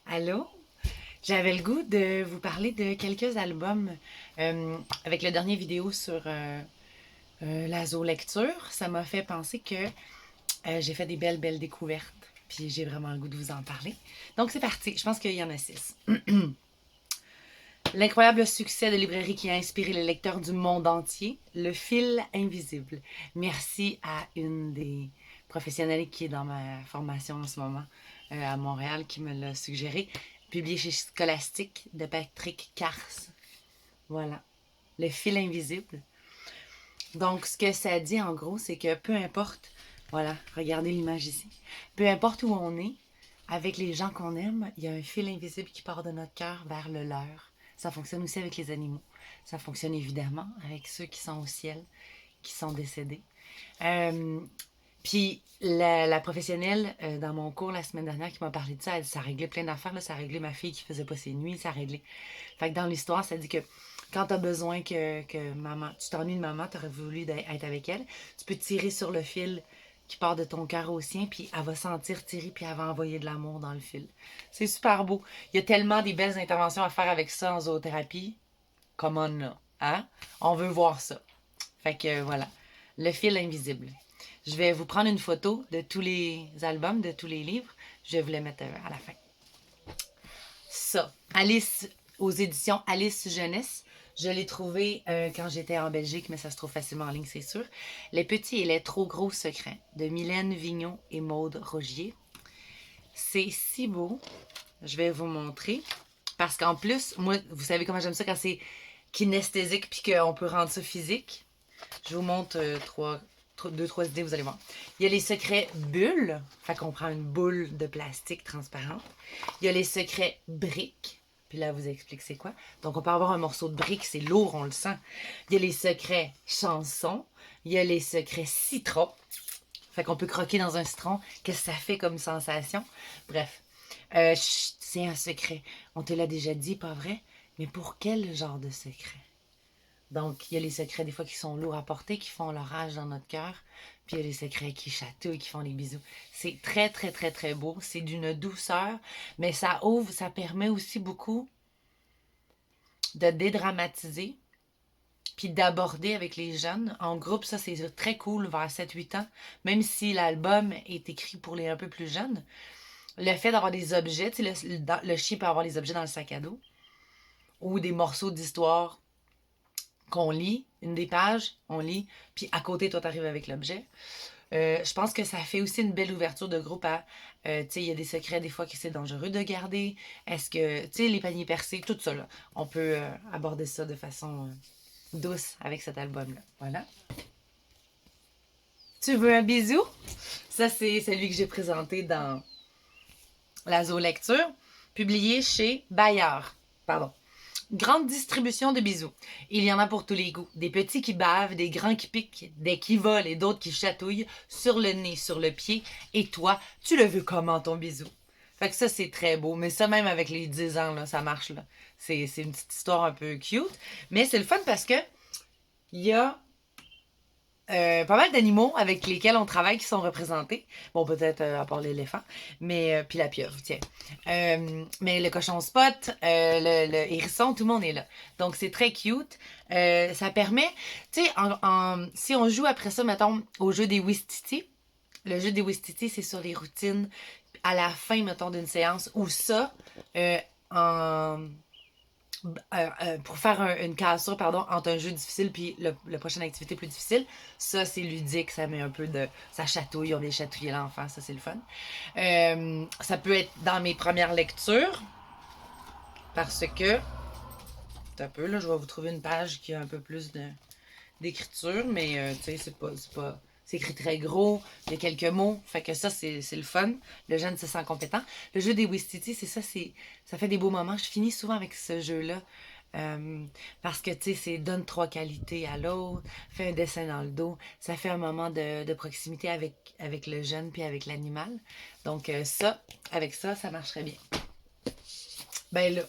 Allô? J'avais le goût de vous parler de quelques albums. Avec la dernière vidéo sur la zoolecture, ça m'a fait penser que j'ai fait des belles découvertes. Puis j'ai vraiment le goût de vous en parler. Donc c'est parti, je pense qu'il y en a 6. L'incroyable succès de librairie qui a inspiré les lecteurs du monde entier, Le fil invisible. Merci à une des professionnelles qui est dans ma formation en ce moment à Montréal qui me l'a suggéré. Publié chez Scholastique de Patrick Cars. Voilà. Le fil invisible. Donc, ce que ça dit en gros, c'est que peu importe, voilà, regardez l'image ici, peu importe où on est, avec les gens qu'on aime, il y a un fil invisible qui part de notre cœur vers le leur. Ça fonctionne aussi avec les animaux. Ça fonctionne évidemment avec ceux qui sont au ciel, qui sont décédés. Euh, Puis la professionnelle dans mon cours la semaine dernière qui m'a parlé de ça, elle dit ça réglait plein d'affaires. Là, ça réglait ma fille qui faisait pas ses nuits, ça réglait. Fait que dans l'histoire, ça dit que quand t'as besoin que maman, tu t'ennuies de maman, t'aurais voulu être avec elle, tu peux tirer sur le fil qui part de ton cœur au sien, puis elle va sentir tirer, puis elle va envoyer de l'amour dans le fil. C'est super beau. Il y a tellement des belles interventions à faire avec ça en zoothérapie. Come on là. Hein? On veut voir ça. Fait que voilà. Le fil invisible. Je vais vous prendre une photo de tous les albums, de tous les livres. Je vais vous les mettre à la fin. Ça, Alice aux éditions Alice Jeunesse. Je l'ai trouvé quand j'étais en Belgique, mais ça se trouve facilement en ligne, c'est sûr. Les petits et les trop gros secrets de Mylène Vignon et Maude Rogier. C'est si beau. Je vais vous montrer. Parce qu'en plus, moi, vous savez comment j'aime ça quand c'est kinesthésique puis qu'on peut rendre ça physique. Je vous montre deux, trois idées, vous allez voir. Il y a les secrets bulles. Fait qu'on prend une boule de plastique transparente. Il y a les secrets briques. Puis là, vous explique c'est quoi. Donc, on peut avoir un morceau de brique, c'est lourd, on le sent. Il y a les secrets chansons. Il y a les secrets citron. Fait qu'on peut croquer dans un citron. Qu'est-ce que ça fait comme sensation? Bref. C'est un secret. On te l'a déjà dit, pas vrai? Mais pour quel genre de secret? Donc, il y a les secrets des fois qui sont lourds à porter, qui font l'orage dans notre cœur. Puis il y a les secrets qui chatouillent, qui font les bisous. C'est très beau. C'est d'une douceur, mais ça ouvre, ça permet aussi beaucoup de dédramatiser, puis d'aborder avec les jeunes. En groupe, ça c'est très cool vers 7-8 ans, même si l'album est écrit pour les un peu plus jeunes. Le fait d'avoir des objets, tu sais, le chien peut avoir des objets dans le sac à dos, ou des morceaux d'histoire qu'on lit, une des pages, on lit, puis à côté, toi, t'arrives avec l'objet. Je pense que ça fait aussi une belle ouverture de groupe à, tu sais, il y a des secrets des fois que c'est dangereux de garder. Est-ce que, tu sais, les paniers percés, tout ça, là, on peut aborder ça de façon douce avec cet album-là. Voilà. Tu veux un bisou? Ça, c'est celui que j'ai présenté dans la zoolecture, publié chez Bayard. Pardon. Grande distribution de bisous. Il y en a pour tous les goûts. Des petits qui bavent, des grands qui piquent, des qui volent et d'autres qui chatouillent, sur le nez, sur le pied. Et toi, tu le veux comment ton bisou? Fait que ça, c'est très beau. Mais ça, même avec les 10 ans, là, ça marche. Là. C'est une petite histoire un peu cute. Mais c'est le fun parce que il y a pas mal d'animaux avec lesquels on travaille qui sont représentés. Bon, peut-être à part l'éléphant, mais puis la pieuvre, tiens. Mais le cochon spot, le hérisson, tout le monde est là. Donc c'est très cute. Ça permet, tu sais, si on joue après ça, mettons, au jeu des Wistiti. Le jeu des Wistiti, c'est sur les routines à la fin, mettons, d'une séance. Ou ça, en pour faire une cassure pardon, entre un jeu difficile puis le prochaine activité plus difficile, ça c'est ludique, ça met un peu de. Ça chatouille, on est chatouillé l'enfant, ça c'est le fun. Ça peut être dans mes premières lectures parce que. Un peu, là, je vais vous trouver une page qui a un peu plus d'écriture, mais tu sais, c'est pas. C'est écrit très gros, il y a quelques mots, fait que ça, c'est le fun. Le jeune se sent compétent. Le jeu des Wistiti, c'est ça, ça fait des beaux moments. Je finis souvent avec ce jeu-là. Parce que, tu sais, c'est donne trois qualités à l'autre, fait un dessin dans le dos. Ça fait un moment de proximité avec le jeune puis avec l'animal. Donc, avec ça, ça marcherait bien. Ben là,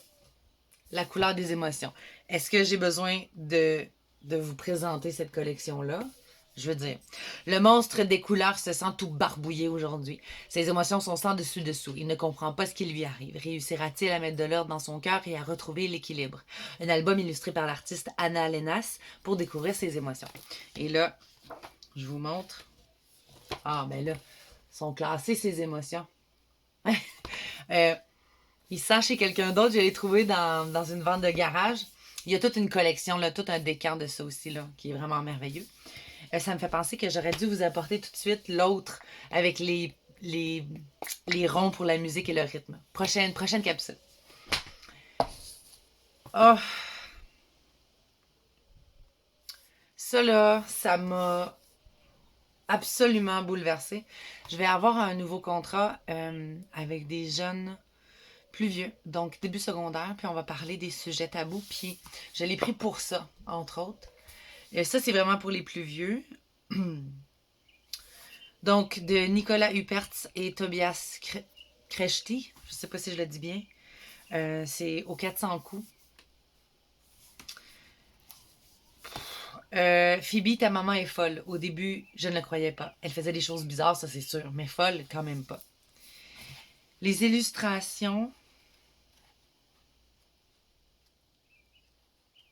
la couleur des émotions. Est-ce que j'ai besoin de vous présenter cette collection-là? Je veux dire, le monstre des couleurs se sent tout barbouillé aujourd'hui. Ses émotions sont sans dessus dessous. Il ne comprend pas ce qui lui arrive. Réussira-t-il à mettre de l'ordre dans son cœur et à retrouver l'équilibre? Un album illustré par l'artiste Anna Lenas pour découvrir ses émotions. Et là, je vous montre. Ah, ben là, sont classées ses émotions. Il sent chez quelqu'un d'autre. Je l'ai trouvé dans une vente de garage. Il y a toute une collection, là, tout un décan de ça aussi, là, qui est vraiment merveilleux. Ça me fait penser que j'aurais dû vous apporter tout de suite l'autre avec les ronds pour la musique et le rythme. Prochaine capsule. Oh! Ça là, ça m'a absolument bouleversée. Je vais avoir un nouveau contrat avec des jeunes plus vieux, donc début secondaire, puis on va parler des sujets tabous, puis je l'ai pris pour ça, entre autres. Et ça, c'est vraiment pour les plus vieux. Donc, de Nicolas Hupertz et Tobias Krechti, je ne sais pas si je le dis bien. C'est aux 400 coups. Phoebe, ta maman est folle. Au début, je ne le croyais pas. Elle faisait des choses bizarres, ça c'est sûr, mais folle quand même pas. Les illustrations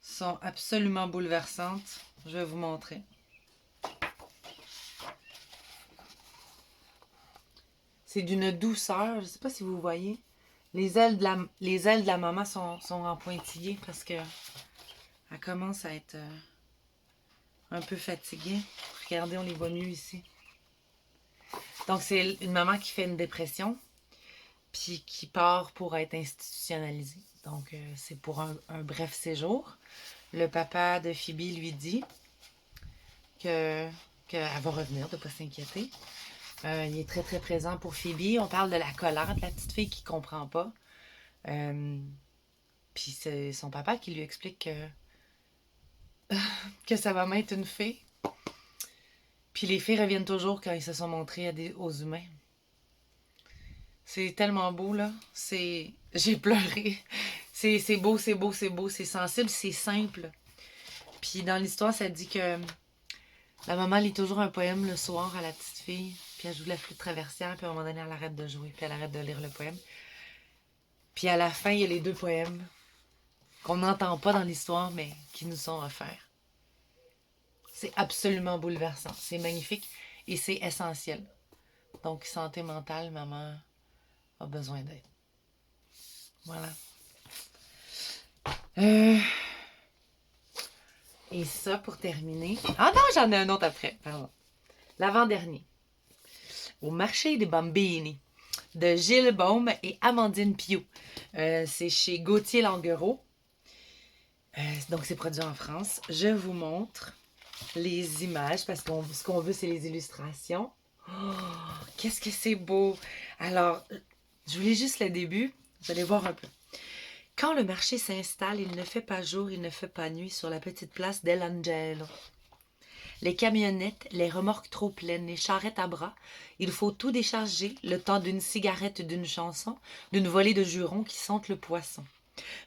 sont absolument bouleversantes. Je vais vous montrer. C'est d'une douceur. Je ne sais pas si vous voyez. Les ailes de la maman sont en pointillés parce que elle commence à être un peu fatiguée. Regardez, on les voit mieux ici. Donc, c'est une maman qui fait une dépression puis qui part pour être institutionnalisée. Donc, c'est pour un bref séjour. Le papa de Phoebe lui dit qu'elle va revenir, de ne pas s'inquiéter. Il est très, très présent pour Phoebe. On parle de la colère de la petite fille qui ne comprend pas. Puis c'est son papa qui lui explique que sa maman est une fée. Puis les fées reviennent toujours quand ils se sont montrés aux humains. C'est tellement beau, là. J'ai pleuré. C'est beau, c'est beau, c'est beau. C'est sensible, c'est simple. Puis dans l'histoire, ça dit que la maman lit toujours un poème le soir à la petite fille. Puis elle joue de la flûte traversière. Puis à un moment donné, elle arrête de jouer. Puis elle arrête de lire le poème. Puis à la fin, il y a les 2 poèmes qu'on n'entend pas dans l'histoire, mais qui nous sont offerts. C'est absolument bouleversant. C'est magnifique et c'est essentiel. Donc, santé mentale, maman a besoin d'aide. Voilà. Et ça, pour terminer... Ah non, j'en ai un autre après. Pardon. L'avant-dernier. Au marché des Bambini, de Gilles Baume et Amandine Piot. C'est chez Gauthier Languereau. Donc, c'est produit en France. Je vous montre les images parce que ce qu'on veut, c'est les illustrations. Oh, qu'est-ce que c'est beau! Alors, je vous lis juste le début. Vous allez voir un peu. Quand le marché s'installe, il ne fait pas jour, il ne fait pas nuit sur la petite place dell'Angelo. Les camionnettes, les remorques trop pleines, les charrettes à bras, il faut tout décharger, le temps d'une cigarette, d'une chanson, d'une volée de jurons qui sentent le poisson.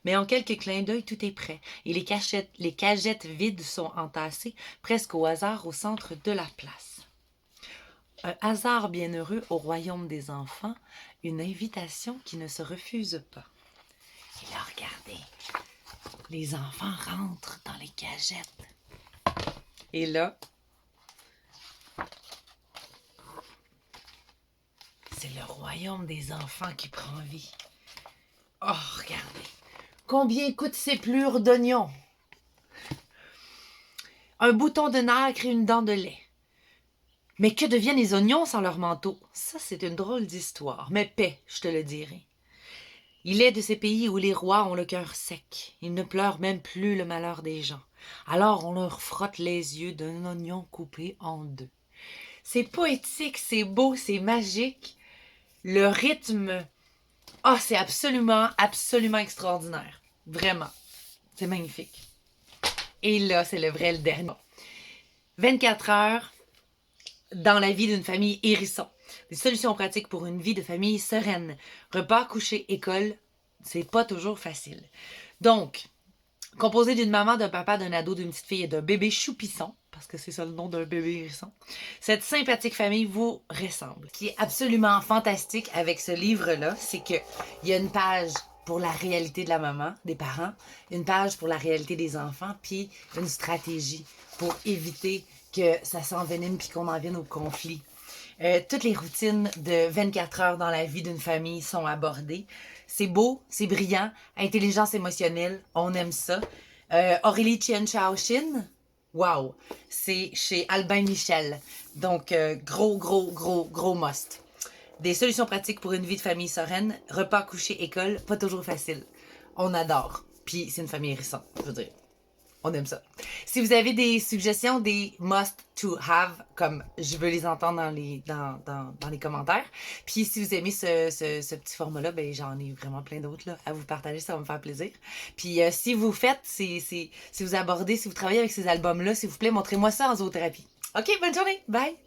Mais en quelques clins d'œil, tout est prêt, et les cagettes vides sont entassées, presque au hasard au centre de la place. Un hasard bienheureux au royaume des enfants, une invitation qui ne se refuse pas. Et là, regardez, les enfants rentrent dans les cagettes. Et là, c'est le royaume des enfants qui prend vie. Oh, regardez. Combien coûtent ces plures d'oignons? Un bouton de nacre et une dent de lait. Mais que deviennent les oignons sans leur manteau? Ça, c'est une drôle d'histoire. Mais paix, je te le dirai. Il est de ces pays où les rois ont le cœur sec. Ils ne pleurent même plus le malheur des gens. Alors on leur frotte les yeux d'un oignon coupé en 2. C'est poétique, c'est beau, c'est magique. Le rythme, c'est absolument, absolument extraordinaire. Vraiment. C'est magnifique. Et là, c'est le dernier. 24 heures dans la vie d'une famille hérisson. Des solutions pratiques pour une vie de famille sereine. Repas, coucher, école, c'est pas toujours facile. Donc, composé d'une maman, d'un papa, d'un ado, d'une petite fille et d'un bébé choupisson, parce que c'est ça le nom d'un bébé hérisson. Cette sympathique famille vous ressemble. Ce qui est absolument fantastique avec ce livre-là, c'est qu'il y a une page pour la réalité de la maman, des parents, une page pour la réalité des enfants, puis une stratégie pour éviter que ça s'envenime puis qu'on en vienne au conflit. Toutes les routines de 24 heures dans la vie d'une famille sont abordées. C'est beau, c'est brillant, intelligence émotionnelle, on aime ça. Aurélie Chien Chao-Shin, wow, c'est chez Albin Michel. Donc, gros must. Des solutions pratiques pour une vie de famille sereine, repas, coucher, école, pas toujours facile. On adore. Puis c'est une famille hérisson, je veux dire. On aime ça. Si vous avez des suggestions, des must to have, comme je veux les entendre dans les commentaires. Puis si vous aimez ce petit format-là, ben j'en ai vraiment plein d'autres là, à vous partager, ça va me faire plaisir. Puis si vous faites, si vous abordez, si vous travaillez avec ces albums-là, s'il vous plaît, montrez-moi ça en zoothérapie. OK, bonne journée. Bye!